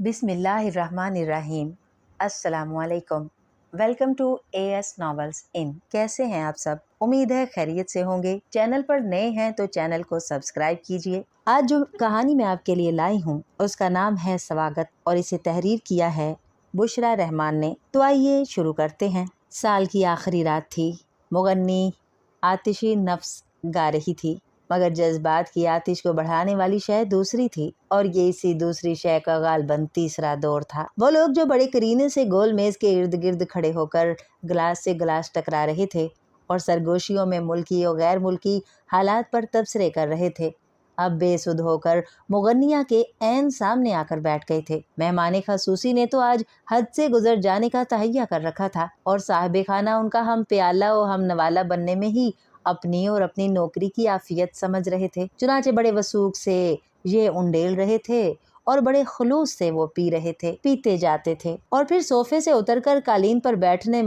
बिस्मिल्लाहिर्रहमानिर्रहीम। अस्सलामुअलैकुम। Welcome to AS novels इन। कैसे हैं आप सब? उम्मीद है खैरियत से होंगे। चैनल पर नए हैं तो चैनल को सब्सक्राइब कीजिए। आज जो कहानी मैं आपके लिए लाई हूँ उसका नाम है स्वागत और इसे तहरीर किया है बुशरा रहमान ने। तो आइए शुरू करते हैं। साल की आखिरी रात थी। मुगन्नी आतिशी नफ्स गा रही थी, मगर जज्बात की आतिश को बढ़ाने वाली शय दूसरी थी और ये इसी दूसरी शय का गालबंद तीसरा दौर था। वो लोग जो बड़े करीने से गोल मेज के इर्द गिर्द खड़े होकर गिलास से गिलास टकरा रहे थे और सरगोशियों में मुल्की और गैर मुल्की हालात पर तबसरे कर रहे थे, अब बेसुध होकर मुगन्निया के ऐन सामने आकर बैठ गए थे। मेहमान खसूसी ने तो आज हद से गुजर जाने का तहैया कर रखा था और साहिब खाना उनका हम प्याला और हम नवाला बनने में ही अपनी और अपनी नौकरी की आफियत समझ रहे थे। चुनाचे बड़े वसूख से ये उंडेल रहे थे और बड़े खुलूस से वो पी रहे थे, पीते जाते थे और फिर सोफे से उतरकर कालीन पर बैठने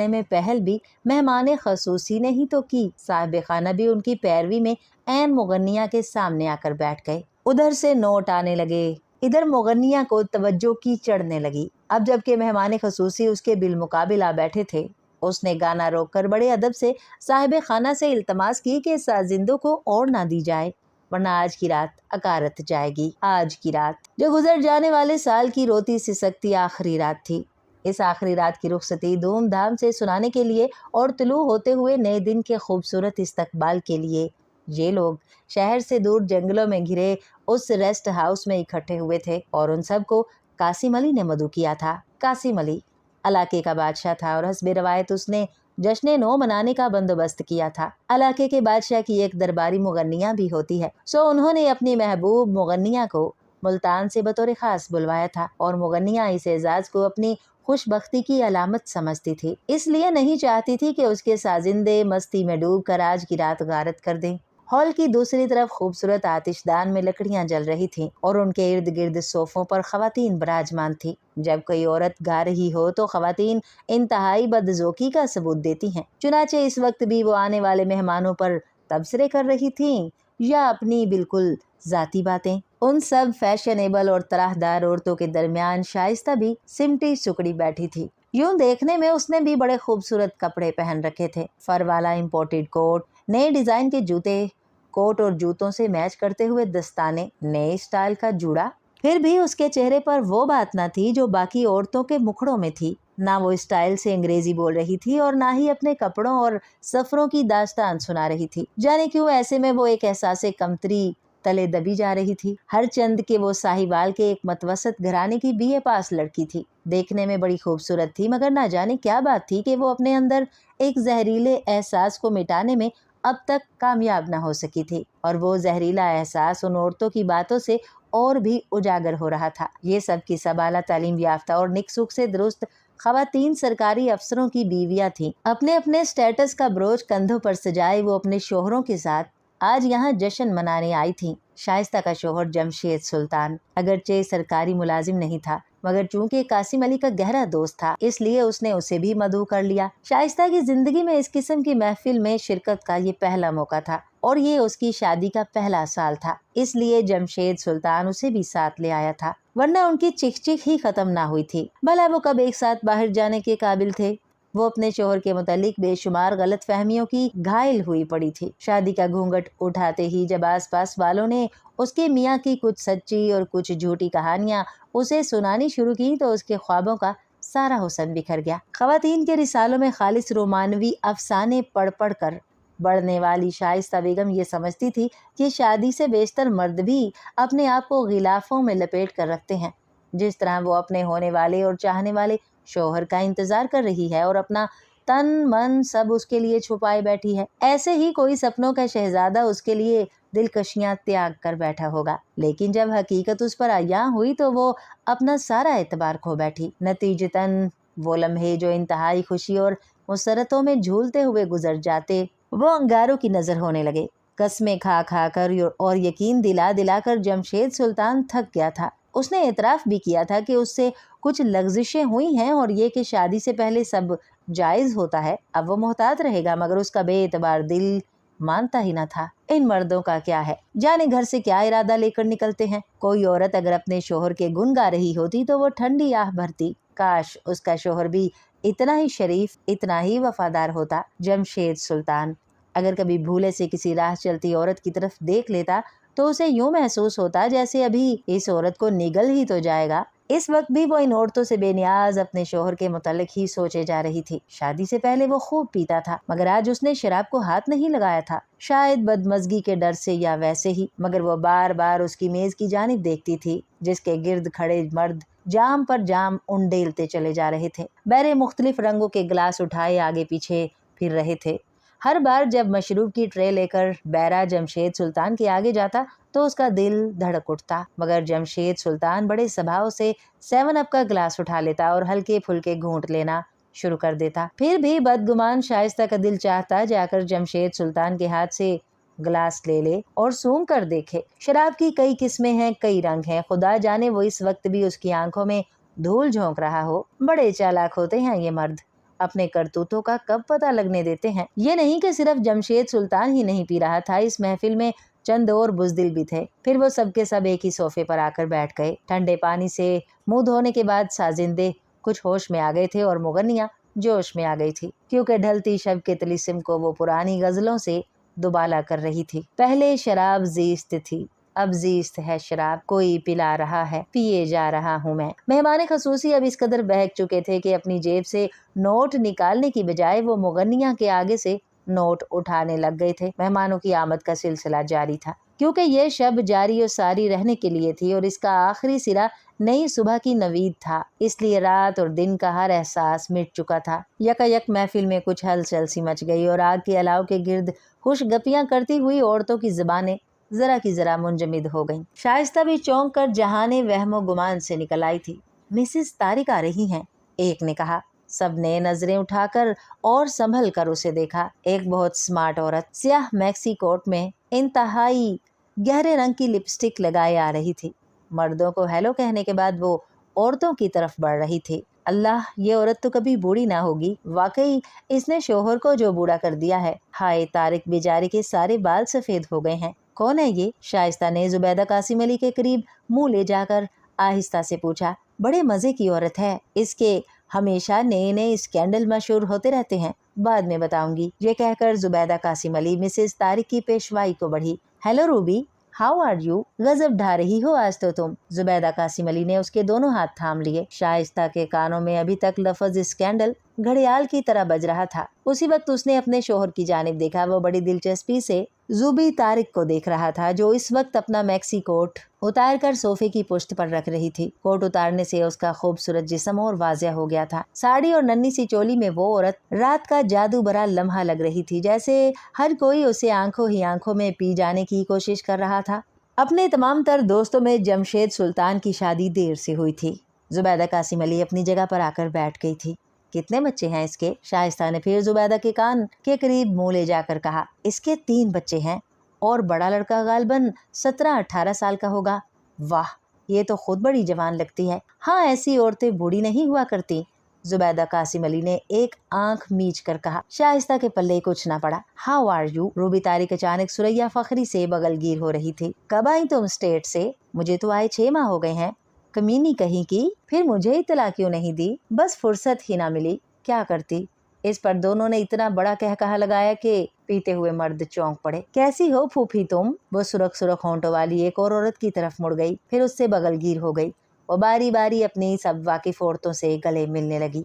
में पहल भी मेहमान खसूसी ने ही तो की। साहिब खाना भी उनकी पैरवी में ऐन मुगन्निया के सामने आकर बैठ गए। उधर से नोट आने लगे, इधर मुगन्निया को तवज्जो की चढ़ने लगी। अब जबकि मेहमान खसूसी उसके बिलमुकाबिल आ बैठे थे, उसने गाना रोककर बड़े अदब से साहिब खाना से इल्तमास की कि साजिंदों को और ना दी जाए, वरना आज की रात अकारत जाएगी। आज की रात जो गुजर जाने वाले साल की रोती सिसकती आखिरी रात थी। इस आखिरी रात की रुखसती धूमधाम से सुनाने के लिए और तुलू होते हुए नए दिन के खूबसूरत इस्तकबाल के लिए ये लोग शहर से दूर जंगलों में घिरे उस रेस्ट हाउस में इकट्ठे हुए थे और उन सबको कासिम अली ने मदऊ किया था। कासिम अली इलाके का बादशाह था और हस्बे रवायत उसने जश्न नो मनाने का बंदोबस्त किया था। इलाके के बादशाह की एक दरबारी मुगन्निया भी होती है, सो उन्होंने अपनी महबूब मुगन्निया को मुल्तान से बतौर खास बुलवाया था और मुगन्निया इस एजाज को अपनी खुशबख्ती की अलामत समझती थी, इसलिए नहीं चाहती थी कि उसके साजिंदे मस्ती में डूब कर आज की रात गारत कर दें। हॉल की दूसरी तरफ खूबसूरत आतिशदान में लकड़ियां जल रही थीं और उनके इर्द गिर्द सोफों पर खवातीन बराजमान थी। जब कोई औरत गा रही हो तो खवातीन इंतहाई बदजोकी का सबूत देती हैं। चुनाचे इस वक्त भी वो आने वाले मेहमानों पर तबसरे कर रही थीं या अपनी बिल्कुल जाती बातें। उन सब फैशनेबल और तराहदार औरतों के दरमियान शाइस्ता भी सिमटी सुकड़ी बैठी थी। यूं देखने में उसने भी बड़े खूबसूरत कपड़े पहन रखे थे, फर वाला इम्पोर्टेड कोट, नए डिजाइन के जूते, कोट और जूतों से मैच करते हुए दस्ताने, नए स्टाइल का जूड़ा। फिर भी उसके चेहरे पर वो बात न थी जो बाकी औरतों के मुखड़ों में थी। ना वो स्टाइल से अंग्रेजी बोल रही थी और ना ही अपने कपड़ों और सफरों की दास्तान सुना रही थी। जाने क्यों ऐसे में वो एक एहसासे कमतरी तले दबी जा रही थी। हर चंद के वो साहिवाल के एक मतवसत घराने की BA पास लड़की थी। देखने में बड़ी खूबसूरत थी, मगर ना जाने क्या बात थी कि वो अपने अंदर एक जहरीले एहसास को मिटाने में अब तक कामयाब ना हो सकी थी और वो जहरीला एहसास उन औरतों की बातों से और भी उजागर हो रहा था। ये सब की सब आला तालीम याफ्ता और निक-सुक से दुरुस्त खवातीन सरकारी अफसरों की बीवियां थीं। अपने अपने स्टेटस का ब्रोच कंधों पर सजाए वो अपने शोहरों के साथ आज यहाँ जश्न मनाने आई थी। शाइस्ता का शोहर जमशेद सुल्तान अगरचे सरकारी मुलाजिम नहीं था, मगर चूंकि कासिम अली का गहरा दोस्त था, इसलिए उसने उसे भी मदऊ कर लिया। शाइस्ता की जिंदगी में इस किस्म की महफिल में शिरकत का ये पहला मौका था और ये उसकी शादी का पहला साल था, इसलिए जमशेद सुल्तान उसे भी साथ ले आया था, वरना उनकी चिक चिक ही खत्म ना हुई थी। भला वो कब एक साथ बाहर जाने के काबिल थे। वो अपने शोहर के मुतालिक बेशुमार गलत फहमियों की घायल हुई पड़ी थी। शादी का घूंघट उठाते ही जब आसपास वालों ने उसके मियाँ की कुछ सच्ची और कुछ झूठी कहानियां उसे सुनानी शुरू की तो उसके ख्वाबों का सारा हुस्न बिखर गया। खवातीन के रिसालों में खालिस रोमानवी अफसाने पढ़ पढ़ कर बढ़ने वाली शाइस्ता बेगम ये समझती थी कि शादी से बेशतर मर्द भी अपने आप को गिलाफों में लपेट कर रखते हैं। जिस तरह वो अपने होने वाले और चाहने वाले शोहर का इंतजार कर रही है और अपना तन मन सब उसके लिए छुपाए बैठी है, ऐसे ही कोई सपनों का शहजादा उसके लिए दिलकशियां त्याग कर बैठा होगा। लेकिन जब हकीकत उस पर आया हुई तो वो अपना सारा एतबार खो बैठी। नतीजतन वो लम्हे जो इंतहाई खुशी और मुसरतों में झूलते हुए गुजर जाते, वो अंगारों की नजर होने लगे। कस्में खा खा कर और यकीन दिला दिला कर जमशेद सुल्तान थक गया था। उसने एतराफ़ भी किया था कि उससे कुछ लग्जिशें हुई हैं और ये कि शादी से पहले सब जायज़ होता है। अब वो मोहतात रहेगा, मगर उसका बेएतबार दिल मानता ही न था। इन मर्दों का क्या है, जाने घर से क्या इरादा लेकर निकलते हैं। कोई औरत अगर अपने शोहर के गुण गा रही होती तो वो ठंडी आह भरती, काश उसका शोहर भी इतना ही शरीफ, इतना ही वफादार होता। जमशेद सुल्तान अगर कभी भूले से किसी राह चलती औरत की तरफ देख लेता तो उसे यूं महसूस होता जैसे अभी इस औरत को निगल ही तो जाएगा। इस वक्त भी वो इन औरतों से बेनियाज अपने शोहर के मुतालिक ही सोचे जा रही थी। शादी से पहले वो खूब पीता था, मगर आज उसने शराब को हाथ नहीं लगाया था, शायद बदमजगी के डर से या वैसे ही। मगर वो बार बार उसकी मेज की जानिब देखती थी जिसके गिर्द खड़े मर्द जाम पर जाम उंडेलते चले जा रहे थे। बैरे मुख्तलिफ रंगों के गिलास उठाए आगे पीछे फिर रहे थे। हर बार जब मशरूब की ट्रे लेकर बैरा जमशेद सुल्तान के आगे जाता तो उसका दिल धड़क उठता, मगर जमशेद सुल्तान बड़े स्वभाव से 7 अप का गिलास उठा लेता और हल्के फुल्के घूंट लेना शुरू कर देता। फिर भी बदगुमान शाइस्ता का दिल चाहता जाकर जमशेद सुल्तान के हाथ से गिलास ले और सूंघ कर देखे। शराब की कई किस्में हैं, कई रंग हैं, खुदा जाने वो इस वक्त भी उसकी आंखों में धूल झोंक रहा हो। बड़े चालाक होते हैं ये मर्द, अपने करतूतों का कब पता लगने देते हैं। ये नहीं कि सिर्फ जमशेद सुल्तान ही नहीं पी रहा था, इस महफिल में चंद और बुजदिल भी थे। फिर वो सबके सब एक ही सोफे पर आकर बैठ गए। ठंडे पानी से मुंह धोने के बाद साजिंदे कुछ होश में आ गए थे और मुगन्निया जोश में आ गई थी, क्योंकि ढलती शब के तिलिस्म को वो पुरानी गजलों से दुबाला कर रही थी। पहले शराब जीस्त थी, अब जीस्त है शराब, कोई पिला रहा है, पिए जा रहा हूँ मैं। मेहमान खसूसी अब इस कदर बहक चुके थे कि अपनी जेब से नोट निकालने की बजाय वो मुगन्निया के आगे से नोट उठाने लग गए थे। मेहमानों की आमद का सिलसिला जारी था, क्योंकि ये शब जारी और सारी रहने के लिए थी और इसका आखिरी सिरा नई सुबह की नवीद था। इसलिए रात और दिन का हर एहसास मिट चुका था। यकायक महफिल में कुछ हलचल सी मच गई और आग के अलाव के गिर्द खुशगपियां करती हुई औरतों की जुबानें जरा की जरा मुंजमिद हो गईं। शाइस्ता भी चौंक कर जहाने वहमो गुमान से निकल आई थी। मिसेस तारिक आ रही हैं, एक ने कहा। सबने नजरें उठाकर और संभल कर उसे देखा। एक बहुत स्मार्ट औरत स्याह मैक्सी कोट में इंतहाई गहरे रंग की लिपस्टिक लगाए आ रही थी। मर्दों को हेलो कहने के बाद वो औरतों की तरफ बढ़ रही थी। अल्लाह, ये औरत तो कभी बूढ़ी ना होगी। वाकई इसने शोहर को जो बूढ़ा कर दिया है। हाय, तारिक बेचारे के सारे बाल सफेद हो गए हैं। कौन है ये? शाइस्ता ने जुबैदा कासिम अली के करीब मुंह ले जाकर आहिस्ता से पूछा। बड़े मजे की औरत है, इसके हमेशा नए नए स्कैंडल मशहूर होते रहते हैं, बाद में बताऊंगी। ये कहकर जुबैदा कासिम अली मिसेस तारिक की पेशवाई को बढ़ी। Hello Ruby, how are you? गजब ढा रही हो आज तो तुम। जुबैदा कासिम अली ने उसके दोनों हाथ थाम लिए। शाइस्ता के कानों में अभी तक लफ्ज स्कैंडल घड़ियाल की तरह बज रहा था। उसी वक्त उसने अपने शोहर की जानिब देखा। वो बड़ी दिलचस्पी से जुबी तारिक को देख रहा था, जो इस वक्त अपना मैक्सी कोट उतार कर सोफे की पुश्त पर रख रही थी। कोट उतारने से उसका खूबसूरत जिस्म और वाज़िह हो गया था। साड़ी और नन्ही सी चोली में वो औरत रात का जादू भरा लम्हा लग रही थी, जैसे हर कोई उसे आंखों ही आंखों में पी जाने की कोशिश कर रहा था। अपने तमाम तर दोस्तों में जमशेद सुल्तान की शादी देर से हुई थी। जुबैदा कासिम अली अपनी जगह पर आकर बैठ गई थी। कितने बच्चे हैं इसके? शाइस्ता ने फिर जुबैदा के कान के करीब मुंह ले जाकर कहा। इसके 3 बच्चे हैं और बड़ा लड़का गालबन 17-18 साल का होगा। वाह, ये तो खुद बड़ी जवान लगती है। हाँ, ऐसी औरतें बूढ़ी नहीं हुआ करती। जुबैदा कासिम अली ने एक आंख मीच कर कहा। शाइस्ता के पल्ले कुछ ना पड़ा। How are you? Ruby Tariq अचानक सुरैया फखरी से बगलगीर हो रही थी। कब आई तुम स्टेट से? मुझे तो आए 6 माह हो गए हैं। कमीनी कहीं की, फिर मुझे इतला क्यों नहीं दी? बस फुर्सत ही ना मिली, क्या करती। इस पर दोनों ने इतना बड़ा कहकहा लगाया कि पीते हुए मर्द चौंक पड़े। कैसी हो फूफी तुम? वो सुरख सुरख होंठों वाली एक और औरत की तरफ मुड़ गई, फिर उससे बगलगीर हो गई। वो बारी बारी अपनी सब वाकिफ औरतों से गले मिलने लगी।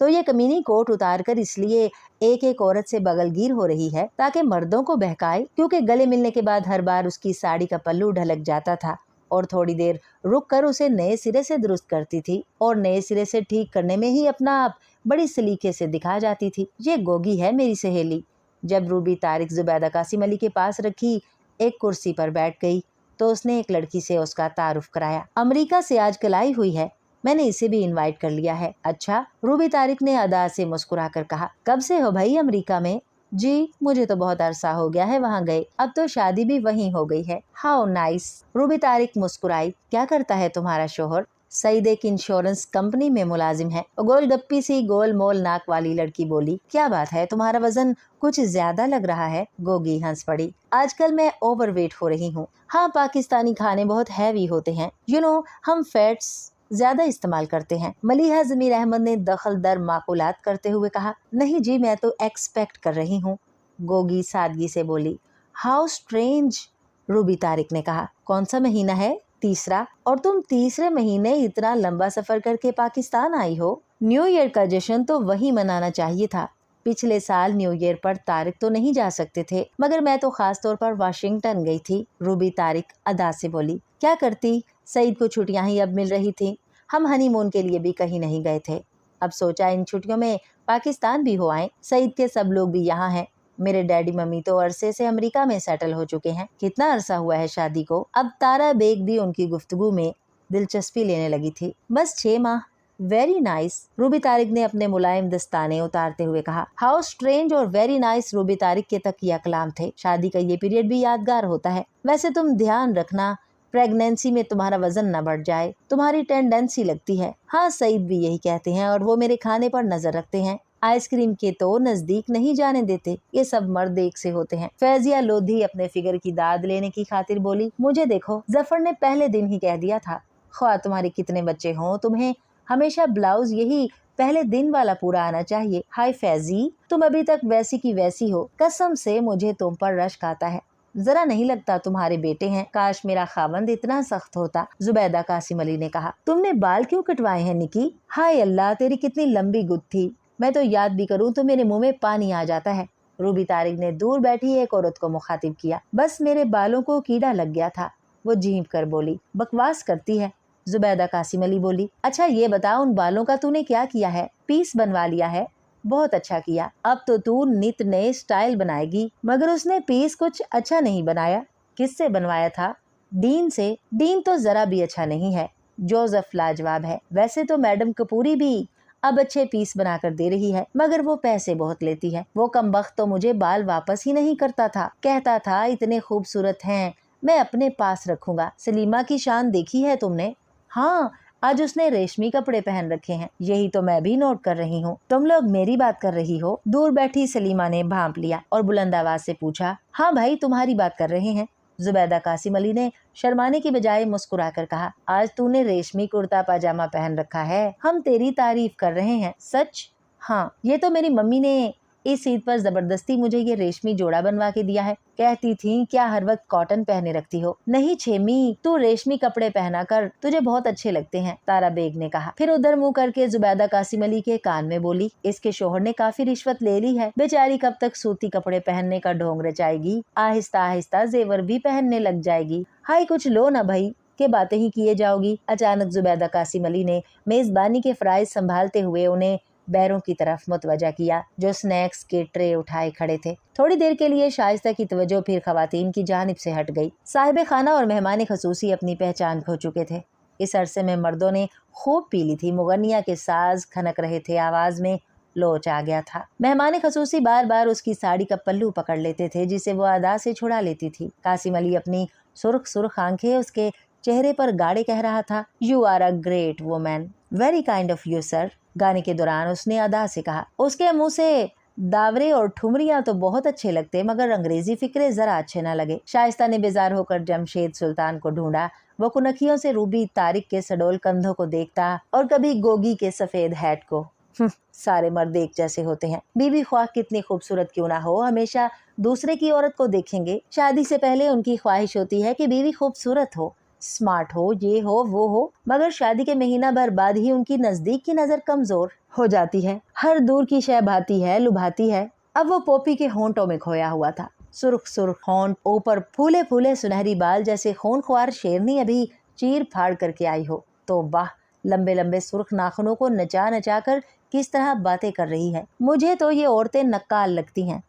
तो ये कमीनी कोट उतार कर इसलिए एक एक औरत से बगलगीर हो रही है ताकि मर्दों को बहकाए, क्योंकि गले मिलने के बाद हर बार उसकी साड़ी का पल्लू ढलक जाता था और थोड़ी देर रुक कर उसे नए सिरे से दुरुस्त करती थी और नए सिरे से ठीक करने में ही अपना आप बड़ी सलीके से दिखा जाती थी। ये गोगी है मेरी सहेली। जब रूबी तारिक जुबैदा कासिम अली के पास रखी एक कुर्सी पर बैठ गई तो उसने एक लड़की से उसका तारुफ कराया। अमेरिका से आजकल आई हुई है, मैंने इसे भी इनवाइट कर लिया है। अच्छा, रूबी तारिक ने अदा से मुस्कुरा कर कहा। कब से हो भाई अमेरिका में? जी, मुझे तो बहुत अरसा हो गया है वहाँ गए, अब तो शादी भी वहीं हो गई है। How nice. रूबी तारिक मुस्कुराई। क्या करता है तुम्हारा शोहर? सईद एक इंश्योरेंस कंपनी में मुलाजिम है। गोलगप्पी सी गोल मोल नाक वाली लड़की बोली, क्या बात है, तुम्हारा वजन कुछ ज्यादा लग रहा है। गोगी हंस पड़ी, आजकल मैं ओवरवेट हो रही हूँ। हाँ, पाकिस्तानी खाने बहुत हैवी होते हैं, हम फैट्स ज्यादा इस्तेमाल करते हैं। मलिहा जमीर अहमद ने दखल दर माकूलात करते हुए कहा, नहीं जी, मैं तो एक्सपेक्ट कर रही हूँ। गोगी सादगी से बोली, हाउ स्ट्रेंज। रूबी तारिक ने कहा, कौन सा महीना है? तीसरा। और तुम तीसरे महीने इतना लंबा सफर करके पाकिस्तान आई हो? न्यू ईयर का जश्न तो वही मनाना चाहिए था। पिछले साल न्यू ईयर पर तारिक तो नहीं जा सकते थे, मगर मैं तो खास तौर पर वाशिंगटन गई थी। रूबी तारिक अदा से बोली, क्या करती, सईद को छुट्टियां ही अब मिल रही थी। हम हनीमून के लिए भी कहीं नहीं गए थे। अब सोचा इन छुट्टियों में पाकिस्तान भी हो आए। सईद के सब लोग भी यहाँ हैं। मेरे डैडी मम्मी तो अरसे से अमेरिका में सेटल हो चुके हैं। कितना अरसा हुआ है शादी को। अब तारा बेग भी उनकी गुफ्तगू में दिलचस्पी लेने लगी थी। बस 6 माह। Very nice. रूबी तारिक ने अपने मुलायम दस्ताने उतारते हुए कहा। हाउ स्ट्रेंज और वेरी नाइस रूबी तारिक के तकिया कलाम थे। शादी का ये पीरियड भी यादगार होता है। वैसे तुम ध्यान रखना प्रेगनेंसी में तुम्हारा वजन न बढ़ जाए, तुम्हारी टेंडेंसी लगती है। हाँ, सईद भी यही कहते हैं और वो मेरे खाने पर नजर रखते हैं। आइसक्रीम के तो नजदीक नहीं जाने देते। ये सब मर्द एक से होते हैं। फैजिया लोधी अपने फिगर की दाद लेने की खातिर बोली, मुझे देखो, जफर ने पहले दिन ही कह दिया था, ख्वाह तुम्हारे कितने बच्चे हों, तुम्हें हमेशा ब्लाउज यही पहले दिन वाला पूरा आना चाहिए। हाय फैजी, तुम अभी तक वैसी की वैसी हो। कसम से मुझे तुम पर रश्क आता है। जरा नहीं लगता तुम्हारे बेटे हैं। काश मेरा खावंद इतना सख्त होता। जुबैदा कासिम अली ने कहा, तुमने बाल क्यों कटवाए हैं निकी? हाय अल्लाह, तेरी कितनी लंबी गुद थी। मैं तो याद भी करूं तो मेरे मुंह में पानी आ जाता है। रूबी तारिक ने दूर बैठी एक औरत को मुखातिब किया। बस मेरे बालों को कीड़ा लग गया था। वो झींप कर बोली, बकवास करती है। जुबैदा कासिम अली बोली, अच्छा ये बता, उन बालों का तूने क्या किया है? पीस बनवा लिया है? बहुत अच्छा किया। अब तो तू नित नए स्टाइल बनाएगी। मगर उसने पीस कुछ अच्छा नहीं बनाया। किससे बनवाया था? डीन से। डीन तो जरा भी अच्छा नहीं है। जोसेफ लाजवाब है। वैसे तो मैडम कपूरी भी अब अच्छे पीस बनाकर दे रही है, मगर वो पैसे बहुत लेती है। वो कमबख्त तो मुझे बाल वापस ही नहीं करता था। कहता था इतने खूबसूरत हैं, मैं अपने पास रखूंगा। सलीमा की शान देखी है तुमने? हाँ, आज उसने रेशमी कपड़े पहन रखे हैं। यही तो मैं भी नोट कर रही हूँ। तुम लोग मेरी बात कर रही हो? दूर बैठी सलीमा ने भांप लिया और बुलंद आवाज से पूछा, हाँ भाई, तुम्हारी बात कर रहे हैं। जुबैदा कासिम अली ने शर्माने की बजाय मुस्कुराकर कहा, आज तूने रेशमी कुर्ता पाजामा पहन रखा है। हम तेरी तारीफ कर रहे हैं। सच? हाँ, ये तो मेरी मम्मी ने इस ईद पर जबरदस्ती मुझे ये रेशमी जोड़ा बनवा के दिया है। कहती थी क्या हर वक्त कॉटन पहने रखती हो। नहीं छेमी, तू रेशमी कपड़े पहना कर, तुझे बहुत अच्छे लगते हैं, तारा बेग ने कहा। फिर उधर मुंह करके जुबैदा कासिम अली के कान में बोली, इसके शोहर ने काफी रिश्वत ले ली है। बेचारी कब तक सूती कपड़े पहनने का ढोंग रचाएगी। आहिस्ता आहिस्ता जेवर भी पहनने लग जाएगी। हाय कुछ लो ना भाई, के बातें ही किए जाओगी। अचानक जुबैदा कासिम अली ने मेजबानी के फ्राइज संभालते हुए उन्हें बैरों की तरफ मुतवजा किया, जो स्नैक्स के ट्रे उठाए खड़े थे। थोड़ी देर के लिए शाइस्ता की तवज्जो फिर खवातीन की जानिब से हट गई। साहिब खाना और मेहमान खसूसी अपनी पहचान खो चुके थे। इस अरसे में मर्दों ने खूब पी ली थी। मुगनिया के साज खनक रहे थे, आवाज में लोच आ गया था। मेहमान खसूसी बार बार उसकी साड़ी का पल्लू पकड़ लेते थे, जिसे वो अदा से छुड़ा लेती थी। कासिम अली अपनी सुर्ख सुर्ख आंखें उसके चेहरे पर गाड़े कह रहा था, you are a great woman, very kind of you sir. गाने के दौरान उसने अदा से कहा। उसके मुंह से दावरे और ठुमरियां तो बहुत अच्छे लगते, मगर अंग्रेजी फिक्रे जरा अच्छे न लगे। शाइस्ता ने बेजार होकर जमशेद सुल्तान को ढूंढा। वो कुनखियों से रूबी तारिक के सडोल कंधों को देखता और कभी गोगी के सफेद हैट को। सारे मर्द एक जैसे होते हैं। बीवी ख्वाह कितनी खूबसूरत क्यों ना हो, हमेशा दूसरे की औरत को देखेंगे। शादी से पहले उनकी ख्वाहिश होती है कि बीवी खूबसूरत हो, स्मार्ट हो, ये हो वो हो, मगर शादी के महीना भर बाद ही उनकी नजदीक की नजर कमजोर हो जाती है। हर दूर की शय भाती है, लुभाती है। अब वो पोपी के होंठों में खोया हुआ था। सुर्ख सुर्ख होंठ, ऊपर फूले फूले सुनहरी बाल जैसे खूनख्वार शेरनी अभी चीर फाड़ करके आई हो। तो वाह, लंबे लंबे सुर्ख नाखूनों को नचा नचा कर किस तरह बातें कर रही है। मुझे तो ये औरतें नक्काल लगती हैं।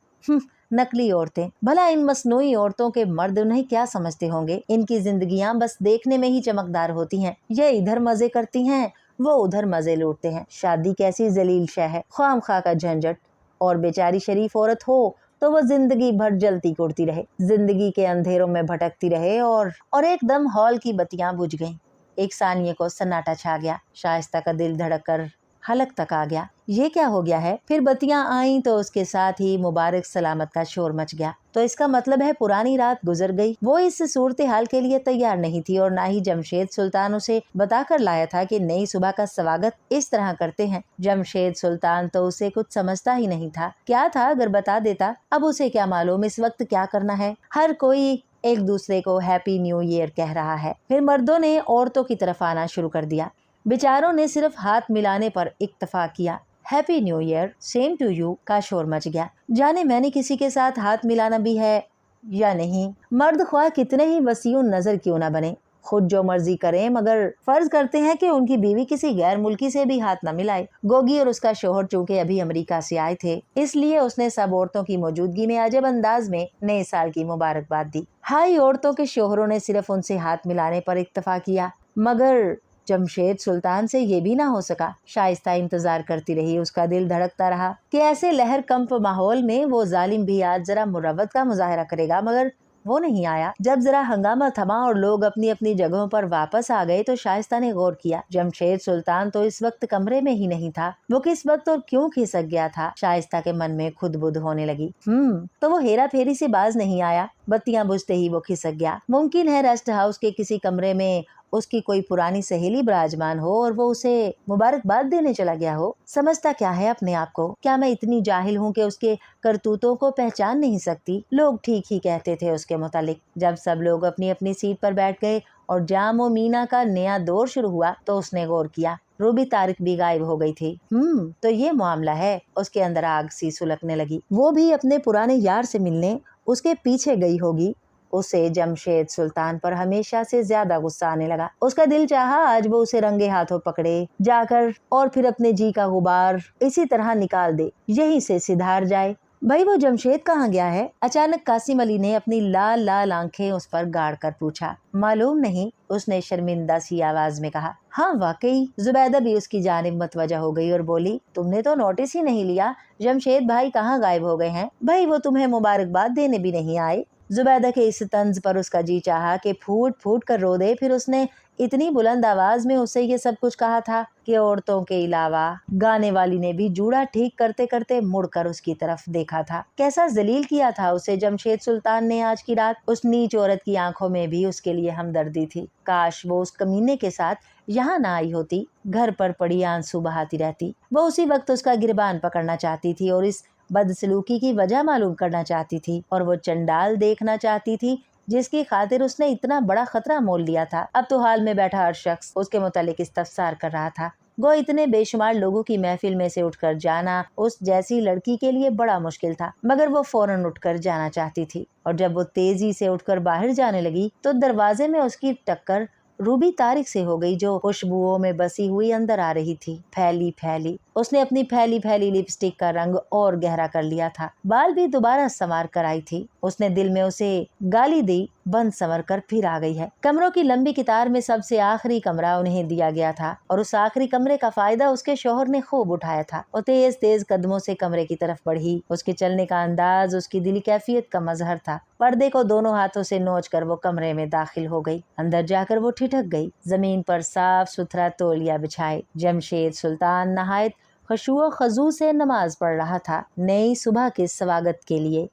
नकली औरतें। भला इन मसनूई औरतों के मर्द उन्हें क्या समझते होंगे। इनकी जिंदगियां बस देखने में ही चमकदार होती हैं। ये इधर मजे करती हैं, वो उधर मजे लूटते हैं। शादी कैसी जलील शय है, ख्वामखा का झंझट। और बेचारी शरीफ औरत हो तो वो जिंदगी भर जलती कुड़ती रहे, जिंदगी के अंधेरों में भटकती रहे और एकदम हॉल की बत्तियां बुझ गईं। एक सानिये को सन्नाटा छा गया। शाइस्ता का दिल धड़क कर हलक तक आ गया। ये क्या हो गया है? फिर बत्तियां आईं तो उसके साथ ही मुबारक सलामत का शोर मच गया। तो इसका मतलब है पुरानी रात गुजर गई। वो इस सूरत हाल के लिए तैयार नहीं थी और ना ही जमशेद सुल्तान उसे बताकर लाया था कि नई सुबह का स्वागत इस तरह करते हैं। जमशेद सुल्तान तो उसे कुछ समझता ही नहीं था। क्या था अगर बता देता? अब उसे क्या मालूम इस वक्त क्या करना है। हर कोई एक दूसरे को हैप्पी न्यू ईयर कह रहा है। फिर मर्दों ने औरतों की तरफ आना शुरू कर दिया। बेचारों ने सिर्फ हाथ मिलाने पर इत्तेफाक किया। Happy new year, same to you का शोर मच गया। जाने मैंने किसी के साथ हाथ मिलाना भी है या नहीं। मर्द ख्वाह कितने ही वसीउ नजर क्यों ना बने, खुद जो मर्जी करें, मगर फर्ज करते हैं कि उनकी बीवी किसी गैर मुल्की से भी हाथ न मिलाए। गोगी और उसका शोहर चूंकि अभी अमेरिका से आए थे, इसलिए उसने सब औरतों की मौजूदगी में अजब अंदाज में नए साल की मुबारकबाद दी। हाई औरतों के शोहरों ने सिर्फ उनसे हाथ मिलाने पर इत्तेफाक किया, मगर जमशेद सुल्तान से ये भी ना हो सका। शाइस्ता इंतजार करती रही। उसका दिल धड़कता रहा कि ऐसे लहर कंप माहौल में वो जालिम भी आज जरा मुरव्वत का मुजाहरा करेगा, मगर वो नहीं आया। जब जरा हंगामा थमा और लोग अपनी अपनी जगहों पर वापस आ गए तो शाइस्ता ने गौर किया, जमशेद सुल्तान तो इस वक्त कमरे में ही नहीं था। वो किस वक्त और क्यों खिसक गया था? शाइस्ता के मन में खुद बुद होने लगी। तो वो हेरा फेरी से बाज नहीं आया। बत्तियां बुझते ही वो खिसक गया। मुमकिन है रेस्ट हाउस के किसी कमरे में उसकी कोई पुरानी सहेली विराजमान हो और वो उसे मुबारकबाद देने चला गया हो। समझता क्या है अपने आप को? क्या मैं इतनी जाहिल हूँ कि उसके करतूतों को पहचान नहीं सकती? लोग ठीक ही कहते थे उसके मुतालिक। जब सब लोग अपनी अपनी सीट पर बैठ गए और जाम और मीना का नया दौर शुरू हुआ तो उसने गौर किया, रूबी तारिक भी गायब हो गई थी। तो ये मामला है। उसके अंदर आग सी सुलगने लगी। वो भी अपने पुराने यार से मिलने उसके पीछे गई होगी। उसे जमशेद सुल्तान पर हमेशा से ज्यादा गुस्सा आने लगा। उसका दिल चाहा आज वो उसे रंगे हाथों पकड़े जाकर और फिर अपने जी का गुबार इसी तरह निकाल दे, यहीं से सिधार जाए। भाई वो जमशेद कहाँ गया है? अचानक कासिम अली ने अपनी लाल लाल आंखें उस पर गाड़ कर पूछा। मालूम नहीं, उसने शर्मिंदा सी आवाज में कहा। हाँ वाकई। जुबैदा भी उसकी जानिब मतवजा हो गई और बोली, तुमने तो नोटिस ही नहीं लिया, जमशेद भाई कहाँ गायब हो गए हैं? भाई वो तुम्हें मुबारकबाद देने भी नहीं आए। जुबैदा के इस तंज पर उसका जी चाहा कि फूट फूट कर रो दे। फिर उसने इतनी बुलंद आवाज में उससे ये सब कुछ कहा था कि औरतों के अलावा गाने वाली ने भी जूड़ा ठीक करते करते मुड़कर उसकी तरफ देखा था। कैसा जलील किया था उसे जमशेद सुल्तान ने आज की रात। उस नीच औरत की आंखों में भी उसके लिए हमदर्दी थी। काश वो उस कमीने के साथ यहाँ ना आई होती, घर पर पड़ी आंसू बहाती रहती। वो उसी वक्त उसका गिरबान पकड़ना चाहती थी और इस बदसलूकी की वजह मालूम करना चाहती थी, और वो चंडाल देखना चाहती थी जिसकी खातिर उसने इतना बड़ा खतरा मोल लिया था। अब तो हाल में बैठा हर शख्स उसके मुतालिक इस्तफसार कर रहा था। वो इतने बेशुमार लोगों की महफिल में से उठकर जाना उस जैसी लड़की के लिए बड़ा मुश्किल था, मगर वो फौरन उठकर जाना चाहती थी। और जब वो तेजी से उठकर बाहर जाने लगी तो दरवाजे में उसकी टक्कर रूबी तारिक से हो गई, जो खुशबुओं में बसी हुई अंदर आ रही थी, फैली फैली। उसने अपनी फैली फैली लिपस्टिक का रंग और गहरा कर लिया था, बाल भी दोबारा संवार कर आई थी। उसने दिल में उसे गाली दी, बंद संवर कर फिर आ गई है। कमरों की लंबी कितार में सबसे आखिरी कमरा उन्हें दिया गया था और उस आखिरी कमरे का फायदा उसके शौहर ने खूब उठाया था। वो तेज तेज कदमों से कमरे की तरफ बढ़ी। उसके चलने का अंदाज उसकी दिली कैफियत का मजहर था। पर्दे को दोनों हाथों से नोच कर वो कमरे में दाखिल हो गई। अंदर जाकर वो ठिठक गई। जमीन पर साफ सुथरा तौलिया बिछाए जमशेद सुल्तान नहायत खुशू खजू से नमाज पढ़ रहा था, नई सुबह के स्वागत के लिए।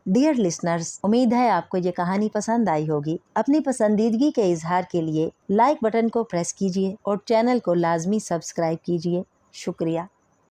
डियर लिसनर्स, उम्मीद है आपको ये कहानी पसंद आई होगी। अपनी पसंदीदगी के इजहार के लिए लाइक बटन को प्रेस कीजिए और चैनल को लाजमी सब्सक्राइब कीजिए। शुक्रिया।